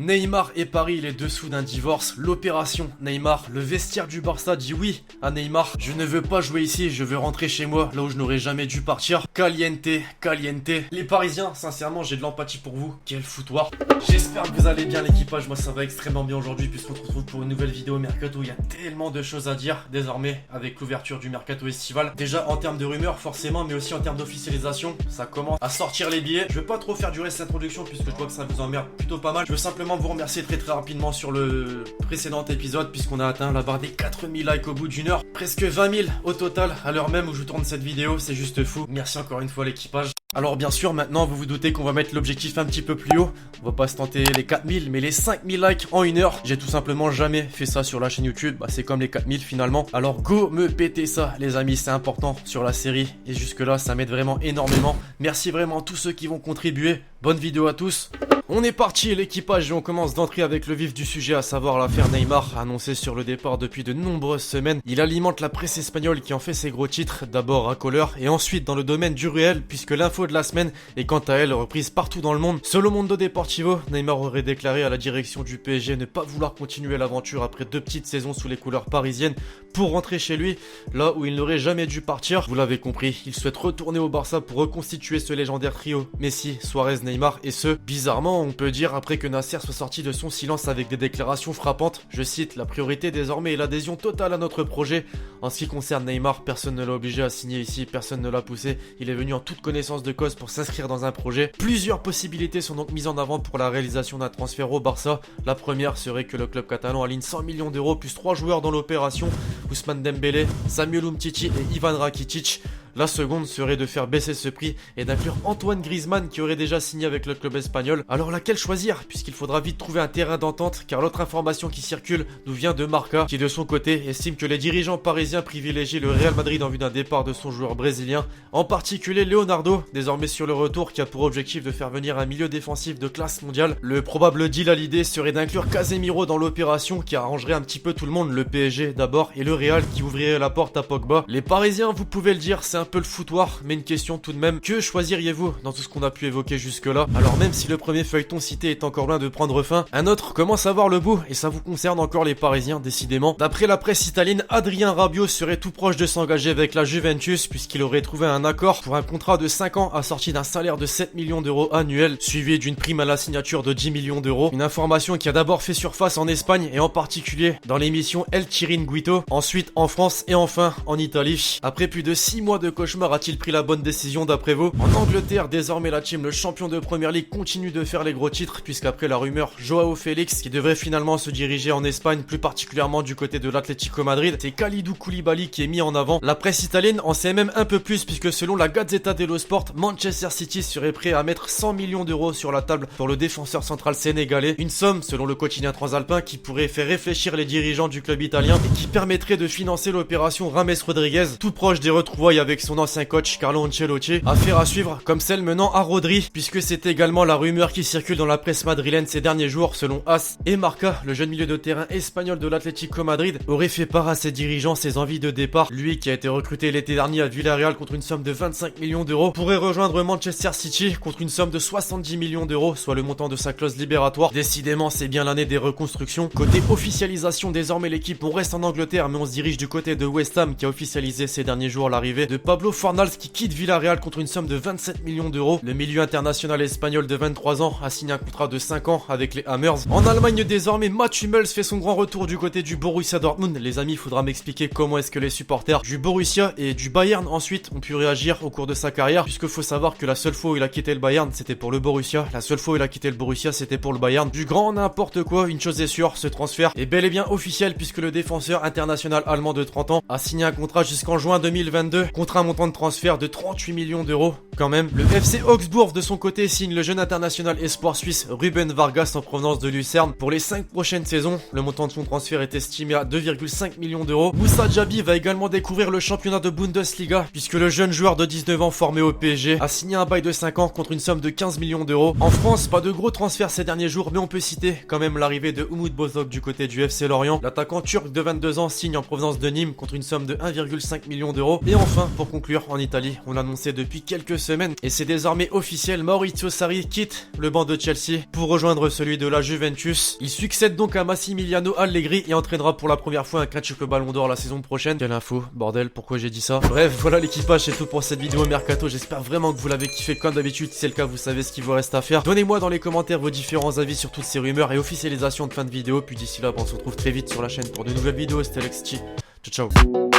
Neymar et Paris les dessous d'un divorce, l'opération Neymar, le vestiaire du Barça dit oui à Neymar. Je ne veux pas jouer ici, je veux rentrer chez moi, là où je n'aurais jamais dû partir. Caliente, caliente. Les Parisiens, sincèrement, j'ai de l'empathie pour vous. Quel foutoir. J'espère que vous allez bien l'équipage, moi ça va extrêmement bien aujourd'hui puisqu'on se retrouve pour une nouvelle vidéo Mercato. Il y a tellement de choses à dire désormais avec l'ouverture du Mercato estival. Déjà en termes de rumeurs forcément, mais aussi en termes d'officialisation, ça commence à sortir les billets. Je vais pas trop faire durer cette introduction puisque je vois que ça vous emmerde plutôt pas mal. Je veux simplement vous remercier très rapidement sur le précédent épisode puisqu'on a atteint la barre des 4000 likes au bout d'une heure. Presque 20 000 au total à l'heure même où je tourne cette vidéo, c'est juste fou. Merci encore une fois l'équipage. Alors bien sûr maintenant vous vous doutez qu'on va mettre l'objectif un petit peu plus haut. On va pas se tenter les 4000 mais les 5000 likes en une heure. J'ai tout simplement jamais fait ça sur la chaîne YouTube. Bah c'est comme les 4000 finalement. Alors go me péter ça les amis, c'est important sur la série. Et jusque là ça m'aide vraiment énormément. Merci vraiment à tous ceux qui vont contribuer. Bonne vidéo à tous. On est parti l'équipage et on commence d'entrer avec le vif du sujet, à savoir l'affaire Neymar, annoncée sur le départ depuis de nombreuses semaines. Il alimente la presse espagnole qui en fait ses gros titres, d'abord à Coleur et ensuite dans le domaine du réel, puisque l'info de la semaine est quant à elle reprise partout dans le monde. Selon Mundo Deportivo, Neymar aurait déclaré à la direction du PSG ne pas vouloir continuer l'aventure après 2 petites saisons sous les couleurs parisiennes pour rentrer chez lui, là où il n'aurait jamais dû partir. Vous l'avez compris, il souhaite retourner au Barça pour reconstituer ce légendaire trio Messi, Suarez, Neymar, et ce, bizarrement, on peut dire après que Nasser soit sorti de son silence avec des déclarations frappantes. Je cite, la priorité désormais est l'adhésion totale à notre projet. En ce qui concerne Neymar, personne ne l'a obligé à signer ici, personne ne l'a poussé. Il est venu en toute connaissance de cause pour s'inscrire dans un projet. Plusieurs possibilités sont donc mises en avant pour la réalisation d'un transfert au Barça. La première serait que le club catalan aligne 100 millions d'euros plus 3 joueurs dans l'opération, Ousmane Dembélé, Samuel Umtiti et Ivan Rakitic. La seconde serait de faire baisser ce prix et d'inclure Antoine Griezmann qui aurait déjà signé avec le club espagnol. Alors laquelle choisir puisqu'il faudra vite trouver un terrain d'entente, car l'autre information qui circule nous vient de Marca qui de son côté estime que les dirigeants parisiens privilégient le Real Madrid en vue d'un départ de son joueur brésilien, en particulier Leonardo, désormais sur le retour, qui a pour objectif de faire venir un milieu défensif de classe mondiale. Le probable deal à l'idée serait d'inclure Casemiro dans l'opération qui arrangerait un petit peu tout le monde, le PSG d'abord et le Real qui ouvrirait la porte à Pogba. Les Parisiens, vous pouvez le dire, c'est un peu le foutoir, mais une question tout de même, que choisiriez-vous dans tout ce qu'on a pu évoquer jusque là? Alors même si le premier feuilleton cité est encore loin de prendre fin, un autre commence à voir le bout et ça vous concerne encore les Parisiens décidément. D'après la presse italienne, Adrien Rabiot serait tout proche de s'engager avec la Juventus puisqu'il aurait trouvé un accord pour un contrat de 5 ans assorti d'un salaire de 7 millions d'euros annuel, suivi d'une prime à la signature de 10 millions d'euros. Une information qui a d'abord fait surface en Espagne et en particulier dans l'émission El Chiringuito, ensuite en France et enfin en Italie. Après plus de 6 mois de cauchemar, a-t-il pris la bonne décision d'après vous? En Angleterre, désormais la team, le champion de Premier League, continue de faire les gros titres puisqu'après la rumeur Joao Félix qui devrait finalement se diriger en Espagne, plus particulièrement du côté de l'Atlético Madrid, c'est Kalidou Koulibaly qui est mis en avant. La presse italienne en sait même un peu plus puisque selon la Gazzetta dello Sport, Manchester City serait prêt à mettre 100 millions d'euros sur la table pour le défenseur central sénégalais, une somme selon le quotidien transalpin qui pourrait faire réfléchir les dirigeants du club italien et qui permettrait de financer l'opération Rames Rodriguez, tout proche des retrouvailles avec son ancien coach Carlo Ancelotti. Affaire à suivre comme celle menant à Rodri, puisque c'est également la rumeur qui circule dans la presse madrilène ces derniers jours. Selon AS et Marca, le jeune milieu de terrain espagnol de l'Atlético Madrid aurait fait part à ses dirigeants ses envies de départ. Lui qui a été recruté l'été dernier à Villarreal contre une somme de 25 millions d'euros pourrait rejoindre Manchester City contre une somme de 70 millions d'euros, soit le montant de sa clause libératoire. Décidément c'est bien l'année des reconstructions. Côté officialisation, désormais l'équipe, on reste en Angleterre mais on se dirige du côté de West Ham qui a officialisé ces derniers jours l'arrivée de Pablo Fornals qui quitte Villarreal contre une somme de 27 millions d'euros. Le milieu international espagnol de 23 ans a signé un contrat de 5 ans avec les Hammers. En Allemagne désormais, Mats Hummels fait son grand retour du côté du Borussia Dortmund. Les amis, il faudra m'expliquer comment est-ce que les supporters du Borussia et du Bayern ensuite ont pu réagir au cours de sa carrière, puisque faut savoir que la seule fois où il a quitté le Bayern c'était pour le Borussia, la seule fois où il a quitté le Borussia c'était pour le Bayern. Du grand n'importe quoi, une chose est sûre, ce transfert est bel et bien officiel puisque le défenseur international allemand de 30 ans a signé un contrat jusqu'en juin 2022 contre un montant de transfert de 38 millions d'euros quand même. Le FC Augsbourg de son côté signe le jeune international espoir suisse Ruben Vargas en provenance de Lucerne pour les 5 prochaines saisons. Le montant de son transfert est estimé à 2,5 millions d'euros. Moussa Djabi va également découvrir le championnat de Bundesliga puisque le jeune joueur de 19 ans formé au PSG a signé un bail de 5 ans contre une somme de 15 millions d'euros. En France, pas de gros transferts ces derniers jours, mais on peut citer quand même l'arrivée de Umut Bozok du côté du FC Lorient. L'attaquant turc de 22 ans signe en provenance de Nîmes contre une somme de 1,5 million d'euros. Et enfin, pour conclure en Italie, on l'a annoncé depuis quelques semaines et c'est désormais officiel, Maurizio Sarri quitte le banc de Chelsea pour rejoindre celui de la Juventus. Il succède donc à Massimiliano Allegri et entraînera pour la première fois un quintuple Ballon d'Or la saison prochaine. Quelle info, bordel, pourquoi j'ai dit ça? Bref, voilà l'équipage, c'est tout pour cette vidéo Mercato, j'espère vraiment que vous l'avez kiffé comme d'habitude, si c'est le cas vous savez ce qu'il vous reste à faire. Donnez-moi dans les commentaires vos différents avis sur toutes ces rumeurs et officialisation de fin de vidéo, puis d'ici là on se retrouve très vite sur la chaîne pour de nouvelles vidéos, c'était Alexis, ciao ciao.